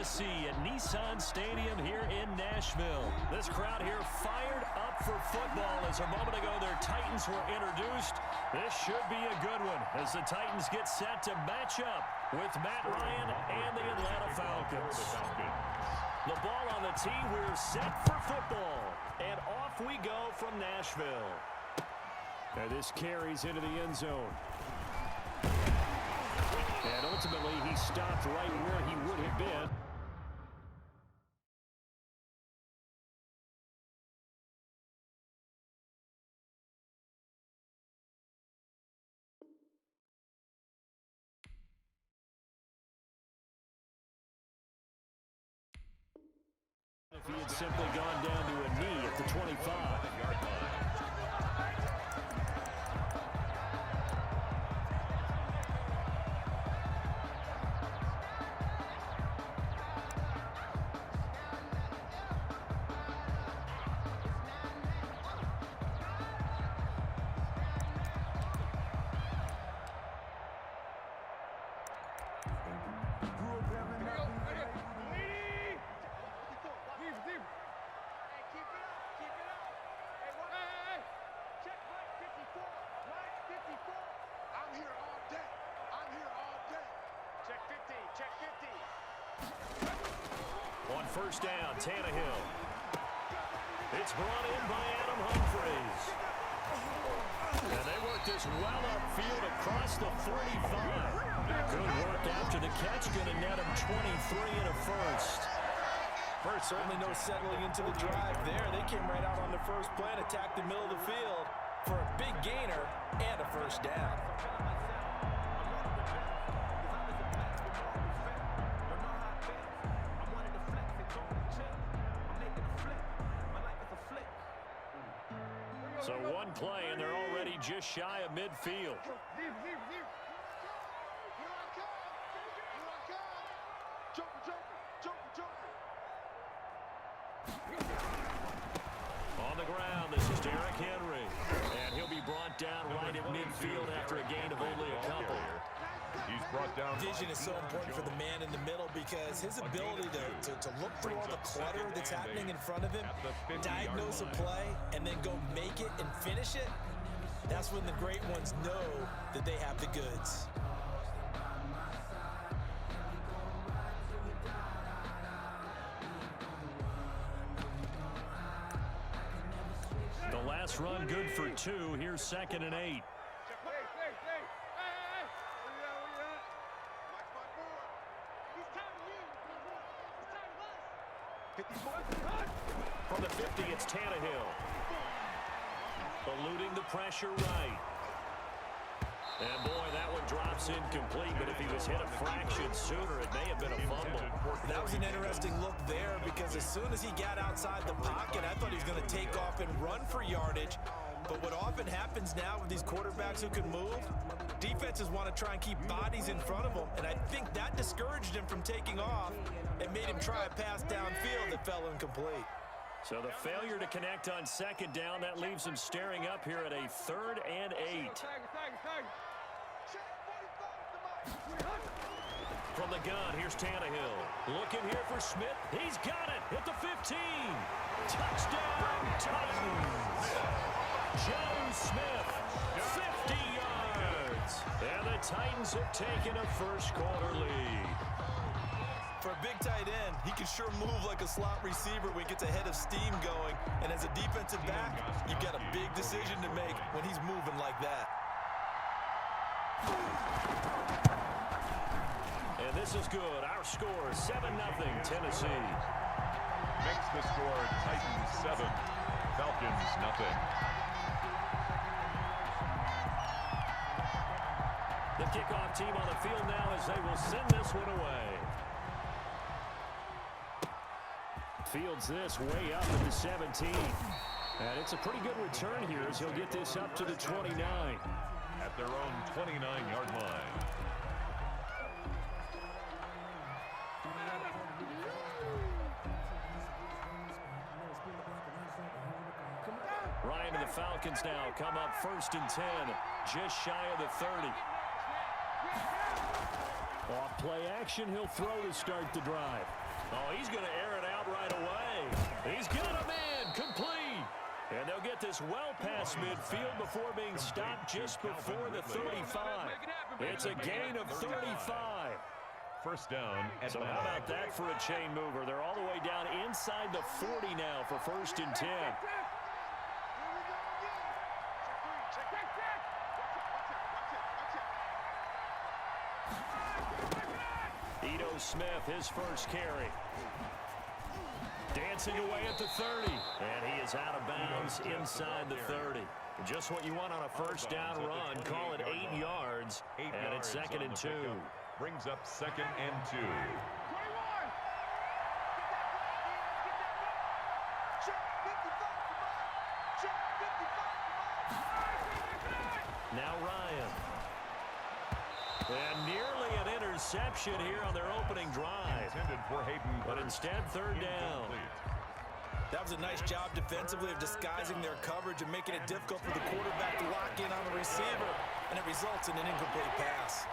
Tennessee at Nissan Stadium here in Nashville. This crowd here fired up for football as a moment ago their Titans were introduced. This should be a good one as the Titans get set to match up with Matt Ryan and the Atlanta Falcons. The ball on the tee, we're set for football. And off we go from Nashville. And this carries into the end zone. And ultimately, he stopped right where he would have been. If he had simply gone down to a knee at the 25-yard line. First down, Tannehill. It's brought in by Adam Humphries. And they work this well upfield across the 35. Good work after the catch. Going to net him 23 and a first. Certainly no settling into the drive there. They came right out on the first play and attacked the middle of the field for a big gainer and a first down. So one play, and they're already just shy of midfield. On the ground, this is Derrick Henry. And he'll be brought down right at midfield after a gain of only a couple. He's brought down. Vision is so important for the man in the middle because his ability to look through all the clutter that's happening in front of him, diagnose a play, and then go make it and finish it, that's when the great ones know that they have the goods. The last run good for 2. Here's 2nd and 8. From the 50, it's Tannehill. Eluding the pressure right. And boy, that one drops incomplete, but if he was hit a fraction sooner, it may have been a fumble. That was an interesting look there because as soon as he got outside the pocket, I thought he was going to take off and run for yardage. But what often happens now with these quarterbacks who can move, defenses want to try and keep bodies in front of them, and I think that discouraged him from taking off and made him try a pass downfield that fell incomplete. So the failure to connect on 2nd down, that leaves him staring up here at a 3rd and 8. From the gun, here's Tannehill. Looking here for Smith. He's got it at the 15. Touchdown, Titans. Joe Smith, 50 yards. And the Titans have taken a first-quarter lead. For a big tight end, he can sure move like a slot receiver when he gets a head of steam going. And as a defensive back, you've got a big decision to make when he's moving like that. And this is good. Our score, 7-0, Tennessee. Makes the score Titans 7, Falcons 0. The kickoff team on the field now as they will send this one away. Fields this way up at the 17. And it's a pretty good return here as he'll get this up to the 29. At their own 29-yard line. Ryan and the Falcons now come up 1st and 10, just shy of the 30. Off play action, he'll throw to start the drive. goes well past midfield before being stopped just before the 35. It's a gain of 35. First down. So how about that for a chain mover? They're all the way down inside the 40 now for 1st and 10. Smith, his first carry. Dancing away at the 30. And he is out of bounds inside the 30. Just what you want on a first down run. Call it 8 yards. And it's 2nd and 2. Brings up 2nd and 2. Now Ryan. And nearly an interception here on their opening drive. But instead, 3rd down. That was a nice job defensively of disguising their coverage and making it difficult for the quarterback to lock in on the receiver. And it results in an incomplete pass.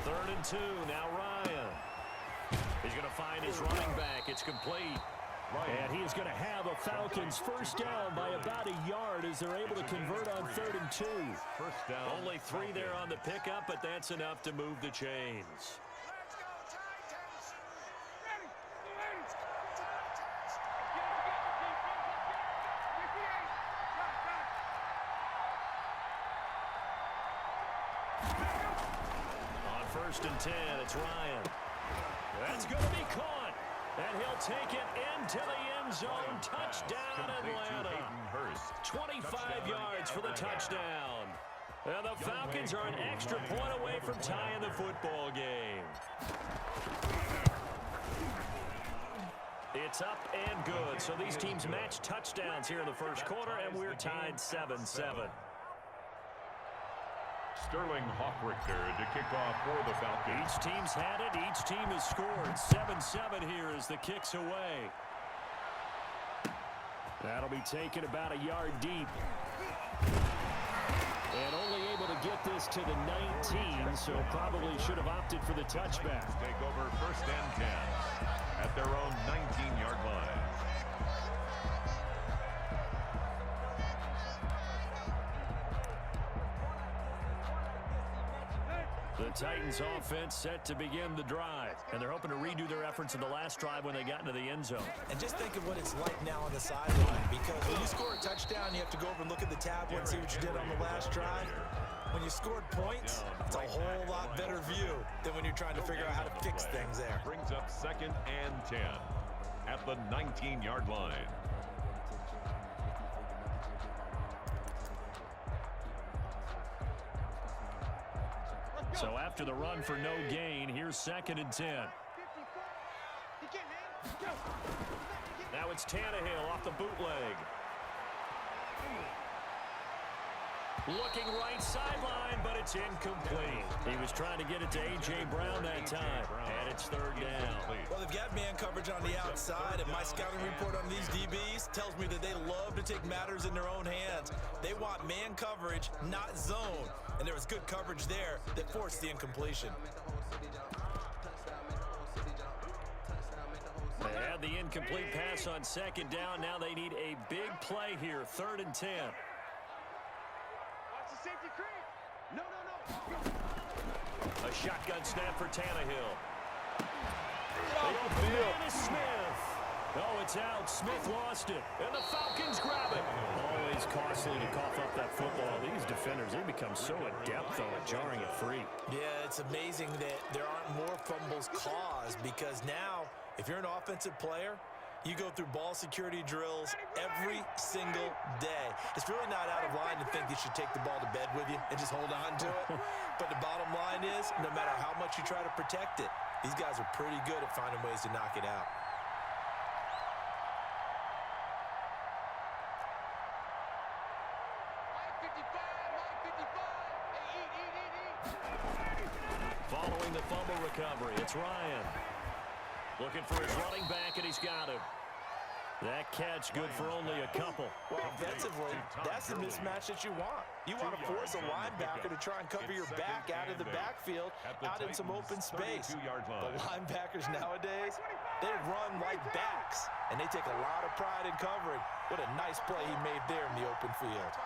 Third and 2, now Ryan. He's going to find his running back. It's complete. And he is going to have a Falcons first down by about a yard as they're able to convert on 3rd and 2. First down. Only 3 there on the pickup, but that's enough to move the chains. On 1st and 10, it's Ryan. That's going to be caught. And he'll take it into the end zone. Touchdown, Atlanta. 25 yards for the touchdown. And the Falcons are an extra point away from tying the football game. It's up and good. So these teams match touchdowns here in the first quarter, and we're tied 7-7. Sterling Hawkrichter to kick off for the Falcons. Each team's had it. Each team has scored. 7-7 here as the kick's away. That'll be taken about a yard deep. And only able to get this to the 19, so probably should have opted for the touchback. Take over 1st and 10 at their own 19-yard line. The Titans offense set to begin the drive, and they're hoping to redo their efforts in the last drive when they got into the end zone. And just think of what it's like now on the sideline, because when you score a touchdown, you have to go over and look at the tablet and see what you did on the last drive. When you scored points, it's a whole lot better view than when you're trying to figure out how to fix things there. Brings up 2nd and 10 at the 19-yard line. So after the run for no gain, here's 2nd and 10. Now it's Tannehill off the bootleg. Looking right sideline, but it's incomplete. He was trying to get it to A.J. Brown that time, and it's 3rd down. Well, they've got man coverage on the outside, and my scouting report on these DBs tells me that they love to take matters in their own hands. They want man coverage, not zone, and there was good coverage there that forced the incompletion. They had the incomplete pass on 2nd down. Now they need a big play here, 3rd and 10. A shotgun snap for Tannehill. The man is Smith. Oh, it's out. Smith lost it. And the Falcons grab it. Always costly to cough up that football. These defenders, they become so adept, though, at jarring it free. Yeah, it's amazing that there aren't more fumbles caused, because now, if you're an offensive player, you go through ball security drills every single day. It's really not out of line to think you should take the ball to bed with you and just hold on to it. But the bottom line is, no matter how much you try to protect it, these guys are pretty good at finding ways to knock it out. Following the fumble recovery, it's Ryan. Looking for his running back, and he's got him. That catch good for only a couple. Well, offensively, that's the mismatch that you want. You want to force a linebacker to try and cover your back out of the backfield, out in some open space. The linebackers nowadays, they run like backs, and they take a lot of pride in covering. What a nice play he made there in the open field.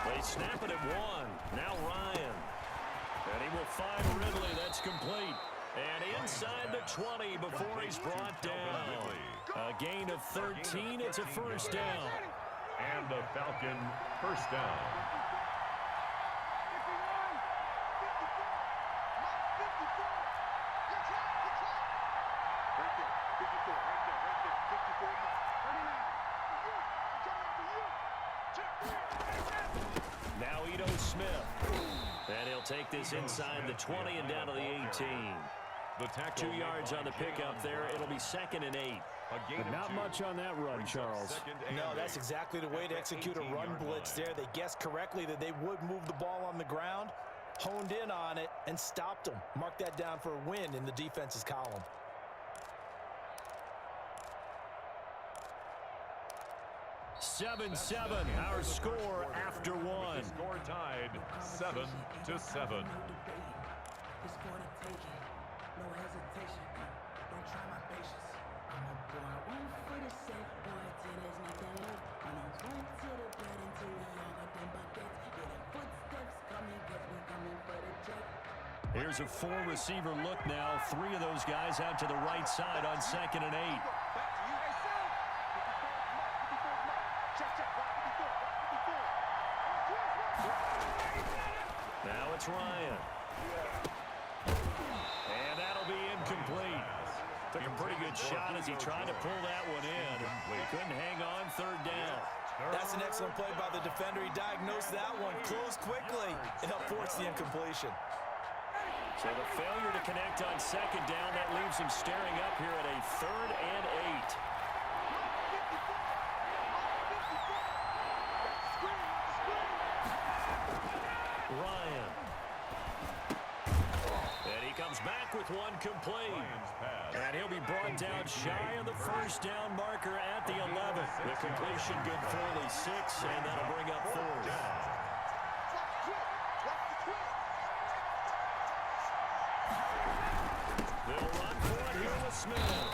They snap it at one. Now Ryan. And he will find Ridley. That's complete. And inside the 20 before he's brought down. A gain of 13. It's a first down. And the Falcon first down. And he'll take this inside the 20 and down to the 18. 2 yards on the pickup there. It'll be 2nd and 8. But not much on that run, Charles. No, that's exactly the way to execute a run blitz there. They guessed correctly that they would move the ball on the ground, honed in on it, and stopped them. Mark that down for a win in the defense's column. Seven, our score after one. Score tied 7-7. Here's a 4-receiver look now. 3 of those guys out to the right side on 2nd and 8. Now it's Ryan. And that'll be incomplete. Took a pretty good shot as he tried to pull that one in. Couldn't hang on, 3rd down. That's an excellent play by the defender. He diagnosed that one, closed quickly, and helped force the incompletion. So the failure to connect on 2nd down, that leaves him staring up here at a 3rd and 8. Ryan. And he comes back with one complete. And he'll be brought down shy of the first down marker at the 11. The completion good for only 6, and that'll bring up 4th. They'll run for it here with Smith.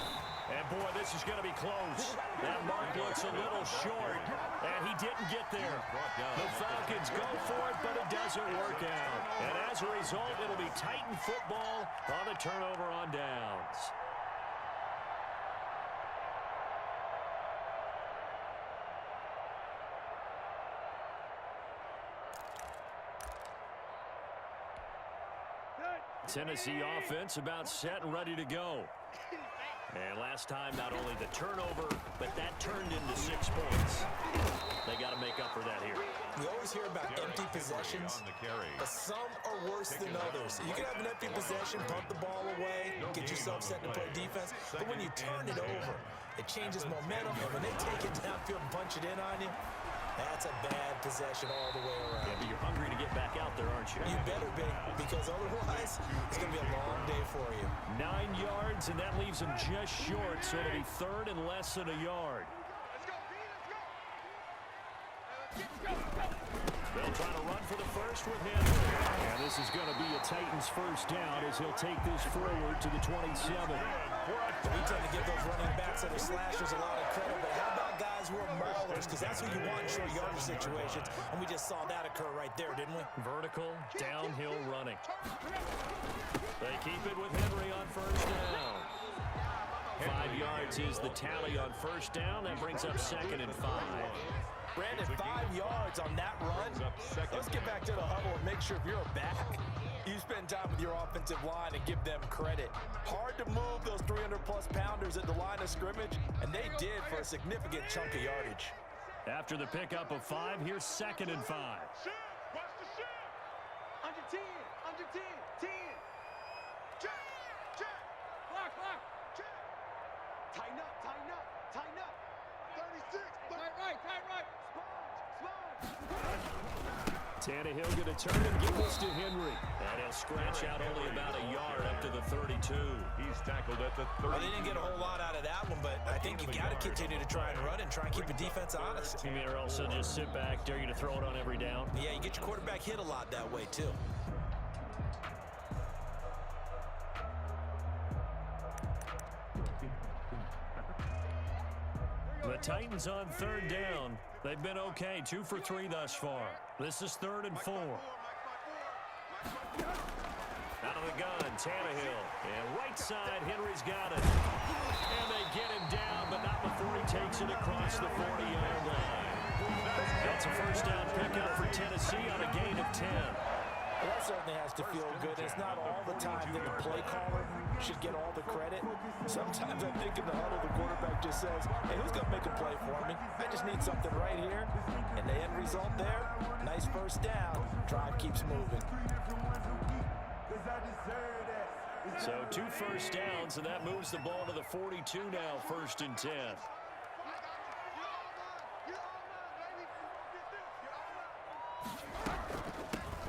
And boy, this is going to be close. That mark looks a little short, and he didn't get there. The Falcons go for it, but it doesn't work out. And as a result, it'll be Titan football on the turnover on downs. Tennessee offense about set and ready to go. And last time, not only the turnover, but that turned into 6 points. They got to make up for that here. We always hear about empty possessions, but some are worse than others. You can have an empty possession, punt the ball away, get yourself set to play defense, but when you turn it over, it changes momentum, and when they take it downfield and punch it in on you, that's a bad possession all the way around. Yeah, but you're hungry to get back out there, aren't you? You better be, because otherwise, it's going to be a long day for you. 9 yards, and that leaves him just short, so it'll be 3rd and less than a yard. They'll try to run for the first with him. And this is going to be a Titans first down as he'll take this forward to the 27. We tend to give those running backs that are slashers a lot of credit, but how about guys who are maulers? Because that's who you want in short yardage situations, and we just saw that occur right there, didn't we? Vertical, downhill running. They keep it with Henry on first down. 5 yards is the tally on first down. That brings up 2nd and 5. Brandon, 5 yards on that run. Let's get back to the huddle and make sure if you're a back, you spend time with your offensive line and give them credit. Hard to move those 300-plus pounders at the line of scrimmage, and they did for a significant chunk of yardage. After the pickup of 5, here's 2nd and 5. Under 10, under 10, 10. Check, check. Lock, lock. Check. Tighten up, tighten up, tighten up. 30 Tannehill going to turn and give this to Henry. And he'll scratch out only about a yard up to the 32. He's tackled at the 30. Well, they didn't get a whole lot out of that one, but I think you got to continue to try and run and try and keep the defense honest. You mean or also just sit back, dare you to throw it on every down? Yeah, you get your quarterback hit a lot that way, too. The Titans on third down. They've been okay, 2 for 3 thus far. This is 3rd and 4. Out of the gun, Tannehill. And right side, Henry's got it. And they get him down, but not before he takes it across the 40-yard line. That's a first down pickup for Tennessee on a gain of 10. Well, that certainly has to feel good. It's not all the time that the play caller should get all the credit. Sometimes I think in the huddle, the quarterback just says, hey, who's going to make a play for me? I just need something right here. And the end result there, nice first down. Drive keeps moving. So 2 first downs, and that moves the ball to the 42 now, 1st and 10.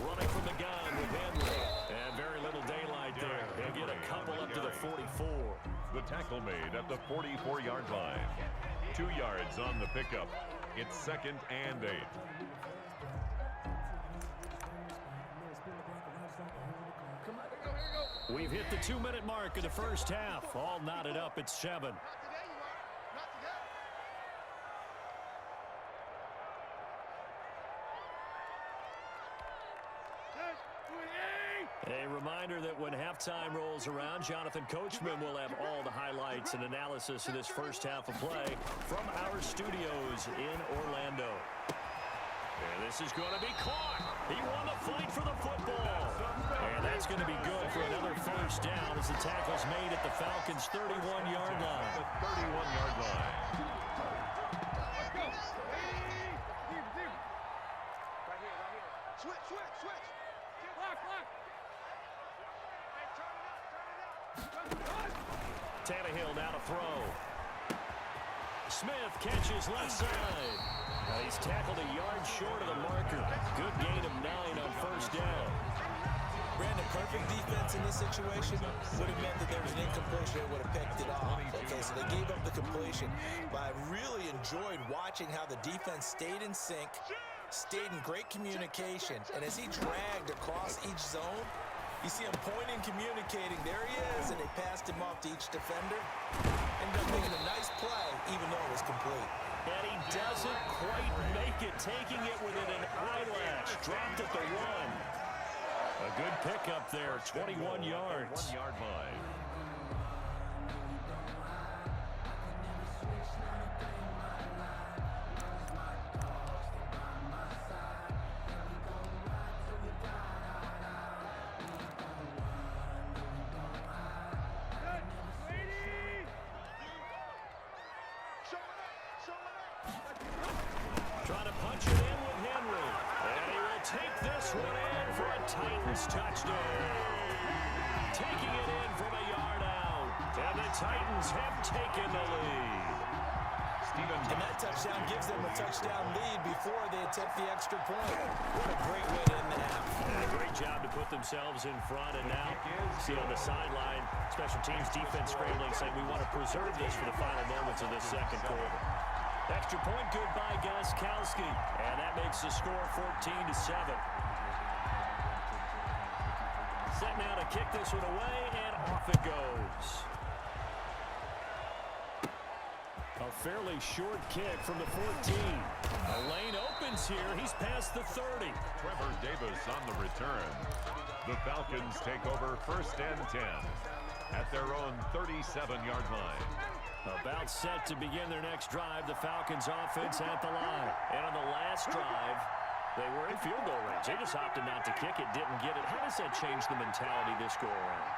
Running from the gun with Henry. And very little daylight there. He'll get a couple up to the 44. The tackle made at the 44-yard line. 2 yards on the pickup. It's 2nd and 8. We've hit the 2-minute mark of the first half. All knotted up at 7. A reminder that when halftime rolls around, Jonathan Coachman will have all the highlights and analysis of this first half of play from our studios in Orlando. And this is going to be caught. He won the fight for the football. And that's going to be good for another first down as the tackle's made at the Falcons' 31-yard line. The 31-yard line. Tannehill now to throw. Smith catches left side. He's tackled a yard short of the marker. Good gain of 9 on first down. Brandon, perfect defense in this situation would have meant that there was an incompletion. They would have picked it off. Okay, so they gave up the completion. But I really enjoyed watching how the defense stayed in sync, stayed in great communication. And as he dragged across each zone, you see him pointing, communicating. There he is, and they passed him off to each defender. Ended up making a nice play, even though it was complete. And he doesn't quite make it, taking it within an eyelash. Dropped at the 1. A good pickup there, 21 yards. 1-yard line. Trying to punch it in with Henry. And he will take this one in for a Titans touchdown. Taking it in from a yard out. And the Titans have taken the lead. And that touchdown gives them a touchdown lead before they attempt the extra point. What a great way to end the half. And a great job to put themselves in front. And now, see on the sideline, special teams defense scrambling, saying we want to preserve this for the final moments of this second quarter. Extra point good by Gostkowski. And that makes the score 14-7. Set now to kick this one away, and off it goes. A fairly short kick from the 14. A lane opens here. He's past the 30. Trevor Davis on the return. The Falcons take over 1st and 10 at their own 37-yard line. About set to begin their next drive. The Falcons offense at the line. And on the last drive, they were in field goal range. They just opted not to kick it, didn't get it. How does that change the mentality this go around?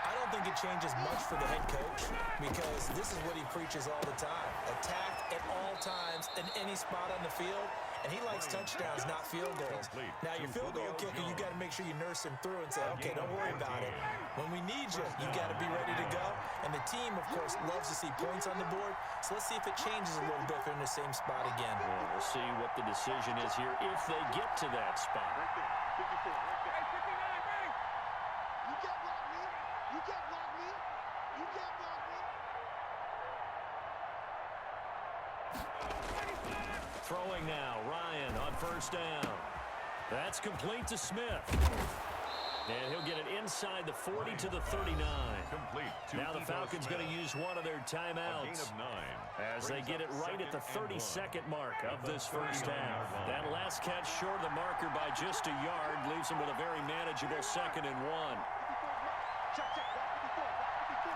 I don't think it changes much for the head coach because this is what he preaches all the time. Attack at all times in any spot on the field, and he likes touchdowns, not field goals. Now, your field goal kicker, you got to make sure you nurse him through and say, okay, don't worry about it. When we need you, you got to be ready to go. And the team, of course, loves to see points on the board. So let's see if it changes a little bit if they're in the same spot again. Well, we'll see what the decision is here if they get to that spot. Right there. 54. Right there. Hey, 59, ready? You can't block me. You can't block me. You can't block me. Throwing now, Ryan on first down. That's complete to Smith. And he'll get it inside the 40 to the 39. Complete. Now the Falcons going to use one of their timeouts as they get it right at the 32nd mark of this first half. That last catch short of the marker by just a yard leaves them with a very manageable 2nd and 1. Check, check. Block 54. Block 54.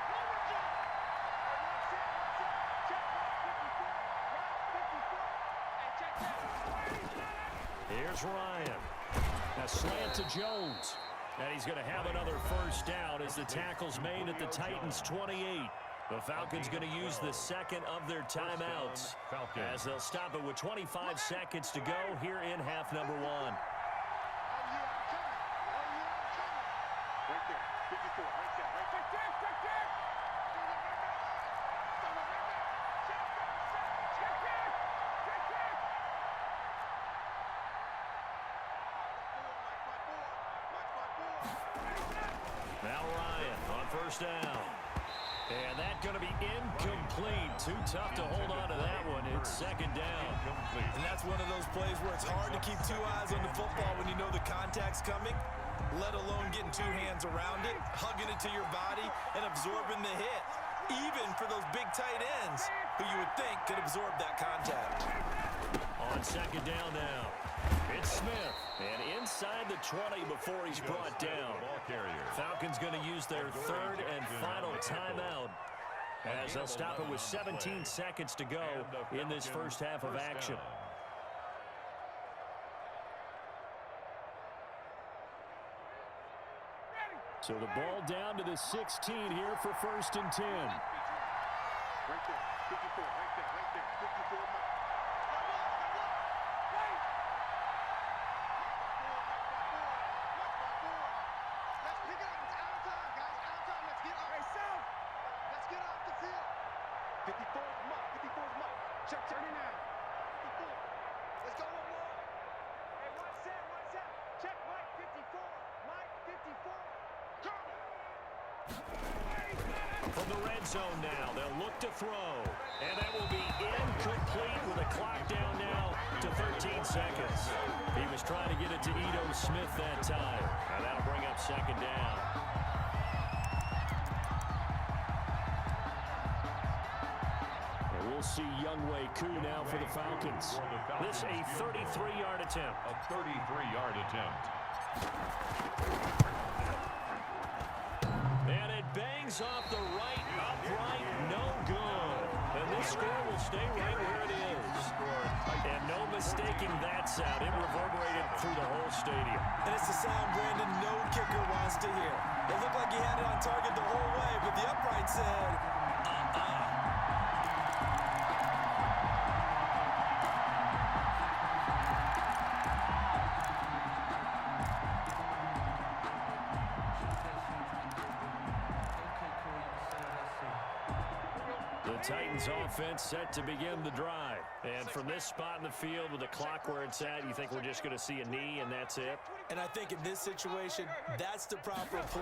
Lower jump. Check. Block 54. Block 54. Hey, check. Here's Ryan. A slant to Jones. And he's going to have another first down as the tackle's made at the Titans' 28. The Falcons going to use the second of their timeouts as they'll stop it with 25 seconds to go here in half number 1. Oh, yeah, I'm coming. Right there. 54. Right there. Right there. Check, check, check. Now Ryan on first down. And that's going to be incomplete. Too tough to hold on to that one. It's 2nd down. And that's one of those plays where it's hard to keep 2 eyes on the football when you know the contact's coming, let alone getting 2 hands around it, hugging it to your body, and absorbing the hit, even for those big tight ends who you would think could absorb that contact. On 2nd down now, it's Smith. And inside the 20 before he's brought down. Falcons going to use their 3rd and final timeout as they'll stop it with 17 seconds to go in this first half of action. So the ball down to the 16 here for 1st and 10. Right there. 54. Right there. Right there. 54. Let's pick it up. It's out of time, guys. Out of time. Let's get off. Hey, Sam. Let's get off the field. 54 is Mike. 54 is Mike. Check 39. 54. Let's go one more. Hey, one set. One set. Check Mike 54. Mike 54. Come. From the red zone now, they'll look to throw. And that will be incomplete with a clock down now to 13 seconds. He was trying to get it to Ito Smith that time. And that'll bring up 2nd down. And we'll see Younghoe Koo now for the Falcons. This a 33-yard attempt. A 33-yard attempt. And it bangs off the right upright, no good. And this score will stay right where it is. And no mistaking that sound. It reverberated through the whole stadium. And it's the sound Brandon no kicker wants to hear. It looked like he had it on target the whole way, but the upright said, The Titans offense set to begin the drive. And from this spot in the field with the clock where it's at, you think we're just going to see a knee and that's it? and I think in this situation, that's the proper play.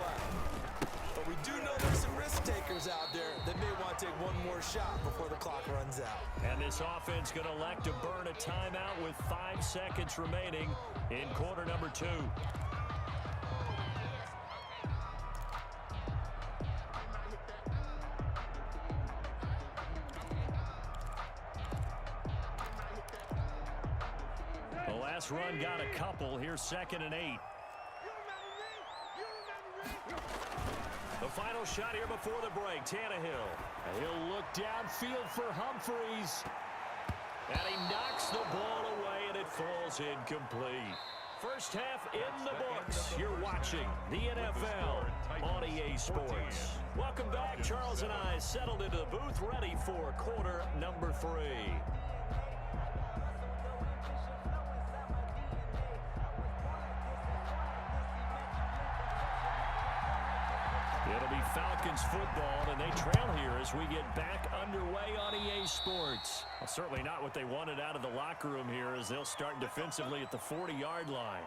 But we do know there's some risk takers out there that may want to take one more shot before the clock runs out. And this offense going to elect to burn a timeout with 5 seconds remaining in quarter number 2. The last run got a couple. Here's 2nd and 8. The final shot here before the break. Tannehill. He'll look downfield for Humphreys. And he knocks the ball away, and it falls incomplete. First half in the books. You're watching the NFL on EA Sports. Welcome back. Charles and I settled into the booth, ready for quarter number 3. It'll be Falcons football, and they trail here as we get back underway on EA Sports. Well, certainly not what they wanted out of the locker room here as they'll start defensively at the 40-yard line.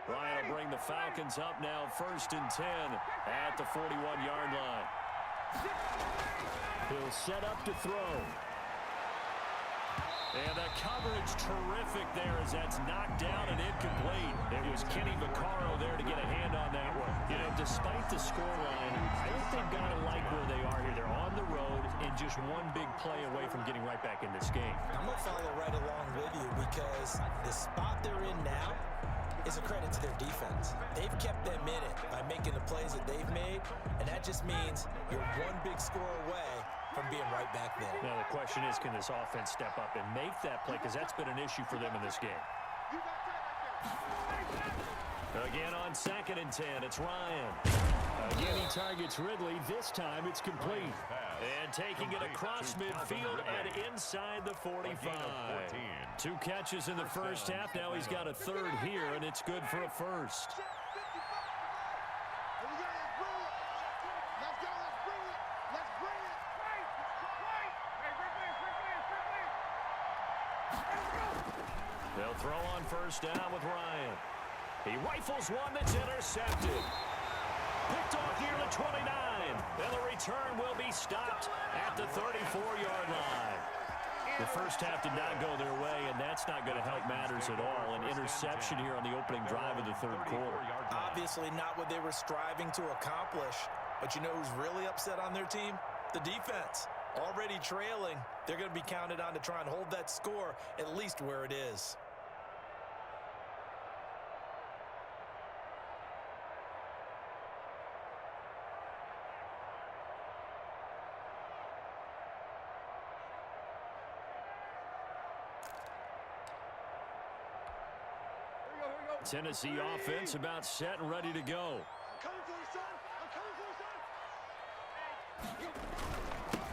Ryan will bring the Falcons up now, 1st and 10 at the 41-yard line. He'll set up to throw. And the coverage terrific there as that's knocked down and incomplete. It was Kenny Vaccaro there to get a hand on that one. You know, despite the scoreline, I think they've got to like where they are here. They're on the road and just one big play away from getting right back in this game. I'm going to follow right along with you because the spot they're in now is a credit to their defense. They've kept them in it by making the plays that they've made, and that just means you're one big score away from being right back there. Now the question is, can this offense step up and make that play? Because that's been an issue for them in this game. Again on 2nd and 10, it's Ryan. Again, he targets Ridley. This time it's complete. And taking it across midfield and inside the 45. 2 catches in the first half. Now he's got a 3rd here, and it's good for a 1st. They'll throw on 1st down with Ryan. He rifles one that's intercepted. Picked off near the 29. And the return will be stopped at the 34-yard line. The first half did not go their way, and that's not going to help matters at all. An interception here on the opening drive of the 3rd quarter. Obviously not what they were striving to accomplish. But you know who's really upset on their team? The defense. Already trailing, they're going to be counted on to try and hold that score at least where it is. Tennessee offense about set and ready to go.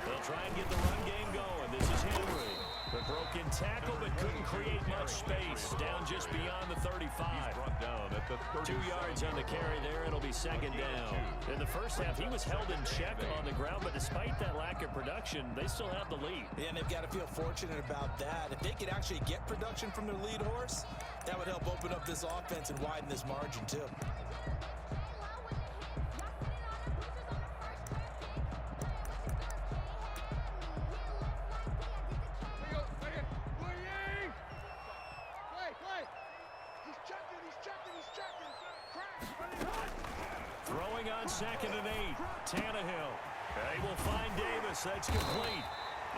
They'll try and get the run game going. This is Henry. The broken tackle, but couldn't create much space. Down just beyond the 35. Brought down at the 2 yards on the carry there. It'll be 2nd down. In the first half, he was held in check on the ground, but despite that lack of production, they still have the lead. Yeah, and they've got to feel fortunate about that. If they could actually get production from their lead horse, that would help open up this offense and widen this margin, too. Throwing on 2nd and 8. Tannehill. They will find Davis. That's complete.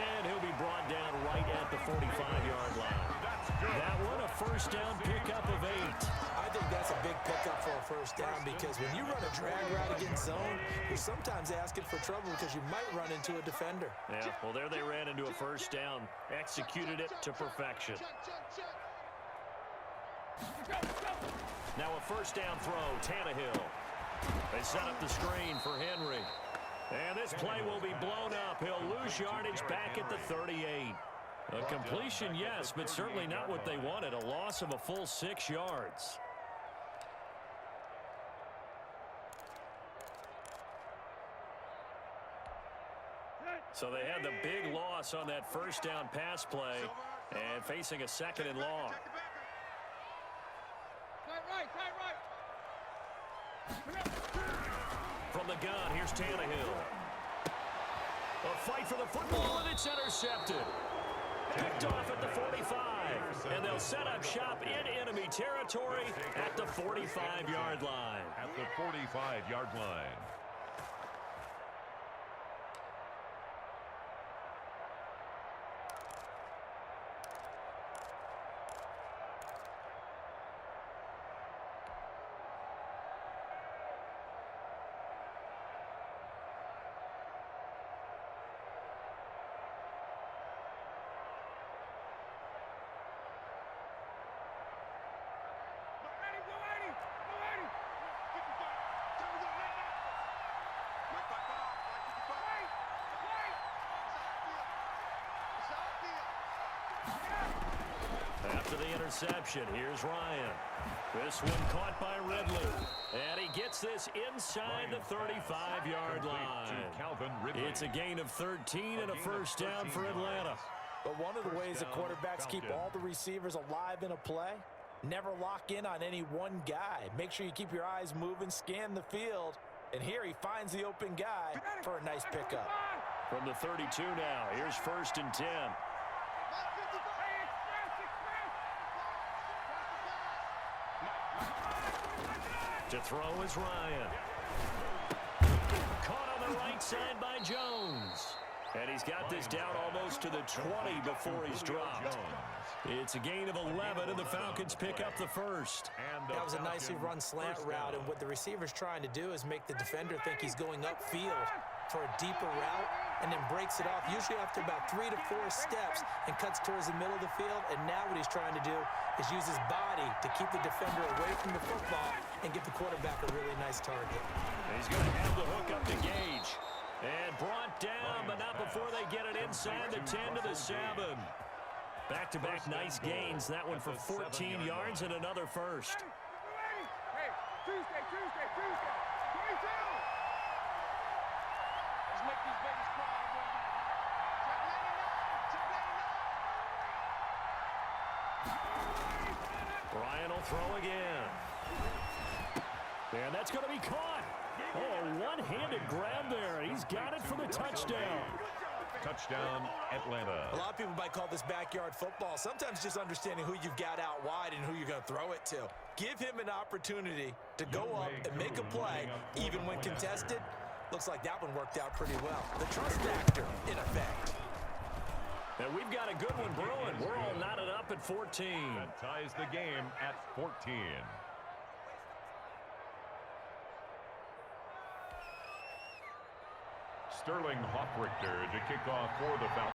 And he'll be brought down right at the 45-yard line. That one, a 1st down pickup of 8. I think that's a big pickup for a 1st down because when you run a drag route against zone, you're sometimes asking for trouble because you might run into a defender. Yeah, well, there they ran into a 1st down. Executed it to perfection. Now a 1st down throw, Tannehill. They set up the screen for Henry. And this play will be blown up. He'll lose yardage back at the 38. A completion, yes, but certainly not what they wanted. A loss of a full 6 yards. So they had the big loss on that 1st down pass play and facing a 2nd and long. From the gun, here's Tannehill. A fight for the football, and it's intercepted. Picked off at the 45. And they'll set up shop in enemy territory at the 45-yard line. At the 45-yard line. After the interception, here's Ryan. This one caught by Ridley. And he gets this inside the 35-yard line. It's a gain of 13 and a first down for Atlanta. But one of the ways that quarterbacks keep all the receivers alive in a play, never lock in on any one guy. Make sure you keep your eyes moving, scan the field. And here he finds the open guy for a nice pickup. From the 32 now, here's 1st and 10. To throw is Ryan. Caught on the right side by Jones. And he's got this down almost to the 20 before he's dropped. It's a gain of 11, and the Falcons pick up the first. That was a nicely run slant route, and what the receiver's trying to do is make the defender think he's going upfield for a deeper route, and then breaks it off, usually after about 3 to 4 steps, and cuts towards the middle of the field. And now what he's trying to do is use his body to keep the defender away from the football and give the quarterback a really nice target. And he's going to have the hook up to Gage. And brought down, but not before they get it inside the 10 to the 7. Back-to-back nice gains. That one for 14 yards and another first. Hey, Tuesday. 22. Let's make these babies cry. Ryan will throw again. And that's going to be caught. Oh, one-handed grab there. He's got it for the touchdown. Touchdown, Atlanta. A lot of people might call this backyard football. Sometimes just understanding who you've got out wide and who you're going to throw it to. Give him an opportunity to go up and make a play, even when contested. Looks like that one worked out pretty well. The trust factor, in effect. And we've got a good one brewing. We're all knotted up at 14. That ties the game at 14. Sterling Hoffrichter to kick off for the Falcons.